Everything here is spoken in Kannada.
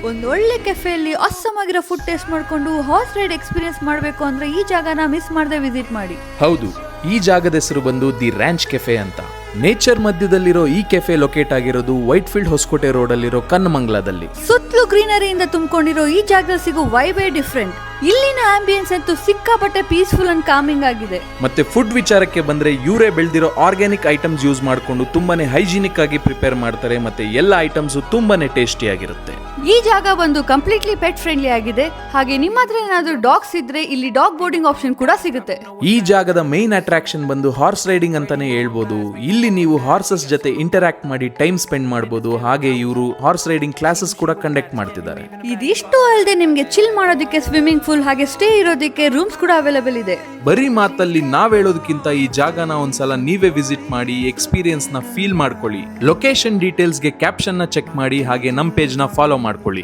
ಒಂದು ಒಳ್ಳೆ ಕೆಫೆಯಲ್ಲಿ ಅಸ್ಸಮಾಗಿರೋ ಫುಡ್ ಟೇಸ್ಟ್ ಮಾಡ್ಕೊಂಡು ಹಾರ್ಸ್ ರೈಡ್ ಎಕ್ಸ್ಪೀರಿಯನ್ಸ್ ಮಾಡಬೇಕು ಅಂದ್ರೆ ಈ ಜಾಗನ ಮಿಸ್ ಮಾಡದೆ ವಿಸಿಟ್ ಮಾಡಿ. ಹೌದು, ಈ ಜಾಗದ ಹೆಸರು ಬಂದು ದಿ ರ್ಯಾಂಚ್ ಕೆಫೆ ಅಂತ. ನೇಚರ್ ಮಧ್ಯದಲ್ಲಿರೋ ಈ ಕೆಫೆ ಲೊಕೇಟ್ ಆಗಿರೋದು ವೈಟ್ ಫೀಲ್ಡ್ ಹೊಸಕೋಟೆ ರೋಡ್ ಅಲ್ಲಿರೋ ಕನ್ನಮಂಗ್ಲದಲ್ಲಿ. ಸುತ್ತಲೂ ಗ್ರೀನರಿಯಿಂದ ತುಂಬಿಕೊಂಡಿರೋ ಈ ಜಾಗದಲ್ಲಿ ಸಿಗೋ ವೈಬೇ ಡಿಫ್ರೆಂಟ್. ಇಲ್ಲಿನ ಆಂಬಿಯನ್ಸ್ ಅಂತೂ ಸಿಕ್ಕಾಪಟ್ಟೆ ಪೀಸ್ಫುಲ್ ಅಂಡ್ ಕಾಮಿಂಗ್ ಆಗಿದೆ. ಮತ್ತೆ ಫುಡ್ ವಿಚಾರಕ್ಕೆ ಬಂದ್ರೆ ಇವರೇ ಬೆಳೆದಿರೋ ಆರ್ಗ್ಯಾನಿಕ್ ಐಟಮ್ಸ್ ಯೂಸ್ ಮಾಡಿಕೊಂಡು ತುಂಬಾನೇ ಹೈಜಿನಿಕ್ ಆಗಿ ಪ್ರಿಪೇರ್ ಮಾಡ್ತಾರೆ. ಮತ್ತೆ ಎಲ್ಲ ಐಟಮ್ಸ್ ತುಂಬಾನೇ ಟೇಸ್ಟಿ ಆಗಿರುತ್ತೆ. ಈ ಜಾಗ ಬಂದು ಕಂಪ್ಲೀಟ್ಲಿ ಪೆಟ್ ಫ್ರೆಂಡ್ಲಿ ಆಗಿದೆ. ಹಾಗೆ ನಿಮ್ಮ ಹತ್ರ ಏನಾದ್ರೂ ಡಾಗ್ಸ್ ಇದ್ರೆ ಇಲ್ಲಿ ಡಾಗ್ ಬೋರ್ಡಿಂಗ್ ಆಪ್ಷನ್ ಕೂಡ ಸಿಗುತ್ತೆ. ಈ ಜಾಗದ ಮೇನ್ ಅಟ್ರಾಕ್ಷನ್ ಬಂದು ಹಾರ್ಸ್ ರೈಡಿಂಗ್ ಅಂತಾನೆ ಹೇಳ್ಬೋದು. ಇಲ್ಲಿ ನೀವು ಹಾರ್ಸಸ್ ಜೊತೆ ಇಂಟರಾಕ್ಟ್ ಮಾಡಿ ಟೈಮ್ ಸ್ಪೆಂಡ್ ಮಾಡಬಹುದು. ಹಾಗೆ ಇವರು ಹಾರ್ಸ್ ರೈಡಿಂಗ್ ಕ್ಲಾಸಸ್ ಕೂಡ ಕಂಡಕ್ಟ್ ಮಾಡ್ತಿದ್ದಾರೆ. ಇದಿಷ್ಟು ಅಲ್ಲದೆ ನಿಮ್ಗೆ ಚಿಲ್ ಮಾಡೋದಕ್ಕೆ ಸ್ವಿಮ್ಮಿಂಗ್ ಪೂಲ್ ಹಾಗೆ ಸ್ಟೇ ಇರೋದಕ್ಕೆ ರೂಮ್ಸ್ ಕೂಡ ಅವೈಲೇಬಲ್ ಇದೆ. ಬರೀ ಮಾತಲ್ಲಿ ನಾವ್ ಹೇಳೋದಕ್ಕಿಂತ ಈ ಜಾಗನ ಒಂದ್ಸಲ ನೀವೇ ವಿಸಿಟ್ ಮಾಡಿ ಎಕ್ಸ್ಪೀರಿಯನ್ಸ್ ನ ಫೀಲ್ ಮಾಡ್ಕೊಳ್ಳಿ. ಲೊಕೇಶನ್ ಡೀಟೇಲ್ಸ್ ಗೆ ಕ್ಯಾಪ್ಷನ್ ನ ಚೆಕ್ ಮಾಡಿ. ಹಾಗೆ ನಮ್ ಪೇಜ್ ನ ಫಾಲೋ ಮಾಡ್ಕೊಳ್ಳಿ.